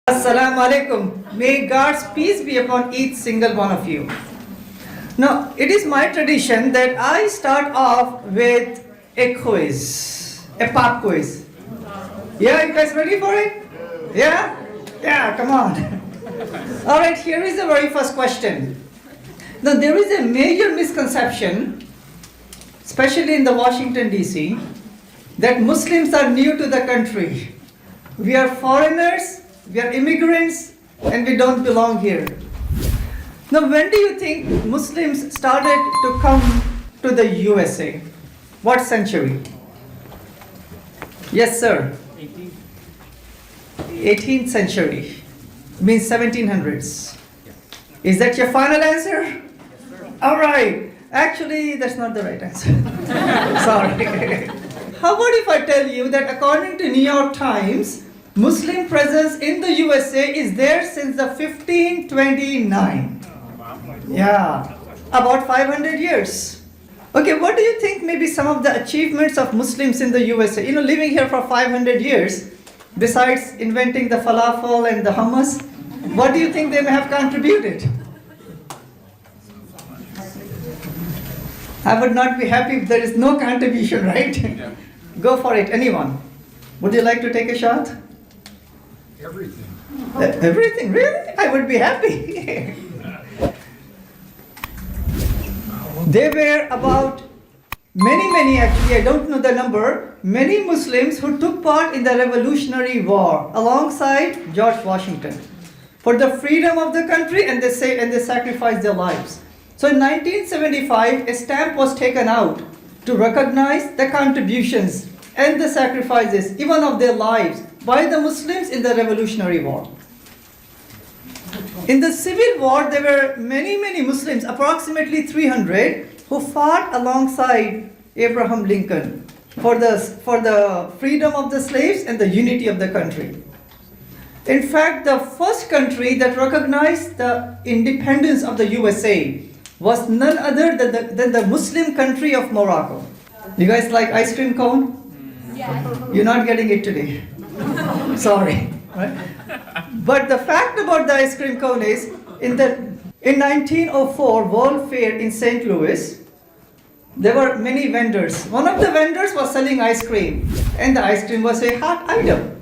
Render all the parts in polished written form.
Assalamu alaikum. May God's peace be upon each single one of you. Now, it is my tradition that I start off with a quiz, a pop quiz. Yeah, you guys ready for it? Yeah? Yeah, come on. All right, here is the very first question. Now, there is a major misconception, especially in the Washington, D.C., that Muslims are new to the country. We are foreigners, we are immigrants, and we don't belong here. Now, when do you think Muslims started to come to the USA? What century? Yes, sir. 18th century. Means 1700s. Is that your final answer? All right. Actually, that's not the right answer. Sorry. How about if I tell you that according to New York Times, Muslim presence in the USA is there since the 1529. Yeah, about 500 years. Okay, what do you think may be some of the achievements of Muslims in the USA? You know, living here for 500 years, besides inventing the falafel and the hummus, what do you think they may have contributed? I would not be happy if there is no contribution, right? Yeah. Go for it, anyone. Would you like to take a shot? Everything. Everything, really? I would be happy. There were about many, actually, I don't know the number, many Muslims who took part in the Revolutionary War alongside George Washington for the freedom of the country, and they sacrificed their lives. So in 1975, a stamp was taken out to recognize the contributions and the sacrifices, even of their lives, by the Muslims in the Revolutionary War. In the Civil War, there were many Muslims, approximately 300, who fought alongside Abraham Lincoln for the freedom of the slaves and the unity of the country. In fact, the first country that recognized the independence of the USA was none other than the Muslim country of Morocco. You guys like ice cream cone? Yeah. You're not getting it today. Sorry. Right? But the fact about the ice cream cone is, in 1904 World Fair in St. Louis, there were many vendors. One of the vendors was selling ice cream, and the ice cream was a hot item.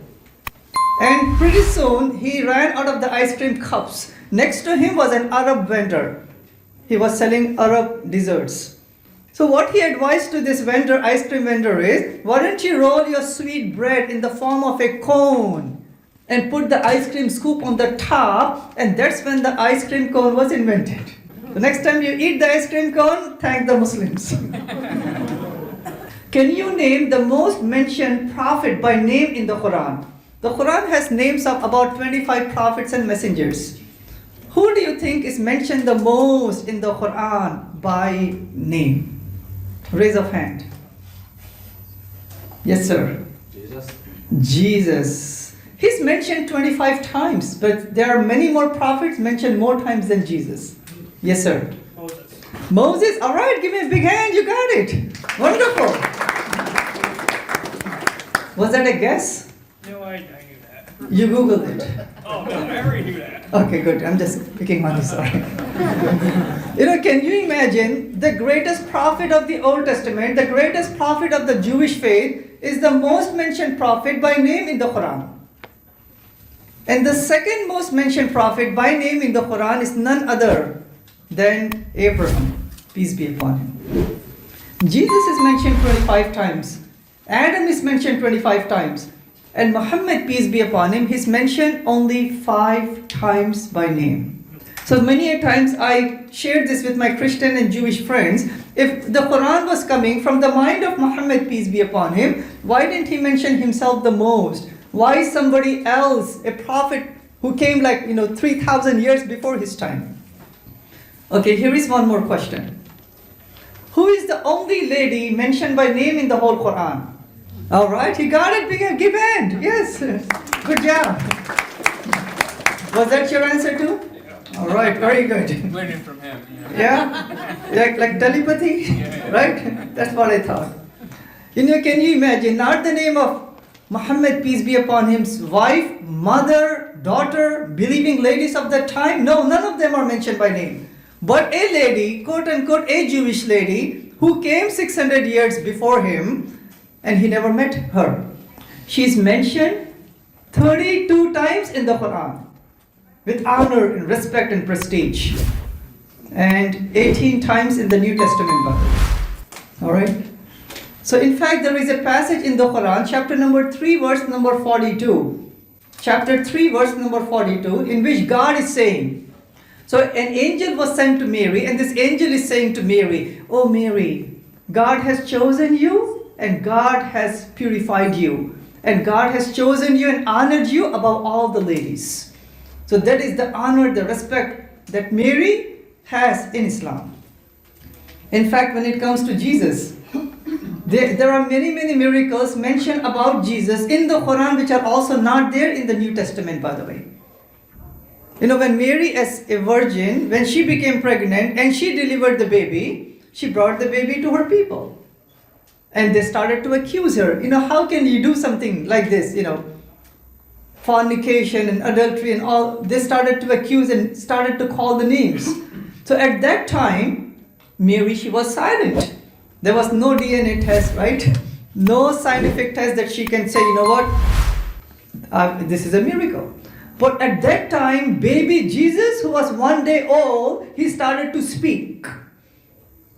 And pretty soon, he ran out of the ice cream cups. Next to him was an Arab vendor. He was selling Arab desserts. So what he advised to this vendor, ice cream vendor, is, why don't you roll your sweet bread in the form of a cone and put the ice cream scoop on the top, and that's when the ice cream cone was invented. The next time you eat the ice cream cone, thank the Muslims. Can you name the most mentioned prophet by name in the Quran? The Quran has names of about 25 prophets and messengers. Who do you think is mentioned the most in the Quran by name? Raise of hand. Yes, sir. Jesus. He's mentioned 25 times, but there are many more prophets mentioned more times than Jesus. Yes, sir. Moses. All right, give me a big hand. You got it. Wonderful. Was that a guess? No, I knew that. You Googled it. Oh, no, I already knew that. Okay, good. I'm just picking on you, sorry. You know, can you imagine the greatest prophet of the Old Testament, the greatest prophet of the Jewish faith, is the most mentioned prophet by name in the Quran. And the second most mentioned prophet by name in the Quran is none other than Abraham, peace be upon him. Jesus is mentioned 25 times. Adam is mentioned 25 times. And Muhammad, peace be upon him, he's mentioned only 5 times by name. So many a times I shared this with my Christian and Jewish friends. If the Quran was coming from the mind of Muhammad, peace be upon him, why didn't he mention himself the most? Why somebody else, a prophet who came 3,000 years before his time? Okay, here is one more question. Who is the only lady mentioned by name in the whole Quran? All right, you got it. Give hand. Yes. Good job. Was that your answer too? Yeah. All right, very good. Learning from him. Yeah? Like telepathy? Yeah. Right? That's what I thought. Can you imagine, not the name of Muhammad, peace be upon him's wife, mother, daughter, believing ladies of that time? No, none of them are mentioned by name. But a lady, quote unquote, a Jewish lady, who came 600 years before him, and he never met her. She's mentioned 32 times in the Quran, with honor and respect and prestige, and 18 times in the New Testament Bible. All right? So in fact, there is a passage in the Quran, chapter number 3, verse number 42. Chapter 3, verse number 42, in which God is saying, so an angel was sent to Mary, and this angel is saying to Mary, "Oh Mary, God has chosen you, and God has purified you, and God has chosen you and honored you above all the ladies." So that is the honor, the respect that Mary has in Islam. In fact, when it comes to Jesus, there are many, many miracles mentioned about Jesus in the Quran which are also not there in the New Testament, by the way. You know, when Mary as a virgin, when she became pregnant and she delivered the baby, she brought the baby to her people. And they started to accuse her. You know, how can you do something like this, you know? Fornication and adultery and all. They started to accuse and started to call the names. So at that time, Mary, she was silent. There was no DNA test, right? No scientific test that she can say, you know what, this is a miracle. But at that time, baby Jesus, who was 1 day old, he started to speak.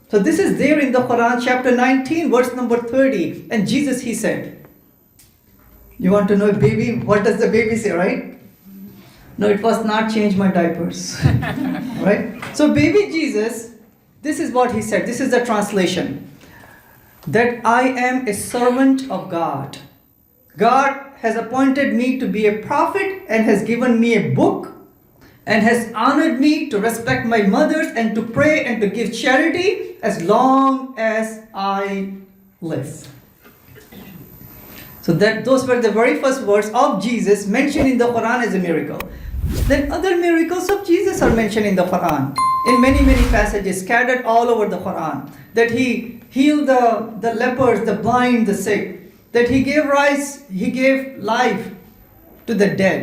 So this is there in the Quran, chapter 19, verse number 30. And Jesus, he said, you want to know a baby? What does the baby say, right? No, it was not change my diapers. Right? So baby Jesus, this is what he said. This is the translation. That I am a servant of God. God has appointed me to be a prophet and has given me a book and has honored me to respect my mothers and to pray and to give charity as long as I live. So those were the very first words of Jesus mentioned in the Quran as a miracle. Then other miracles of Jesus are mentioned in the Quran in many, many passages scattered all over the Quran. That he healed the lepers, the blind, the sick. That he gave life to the dead.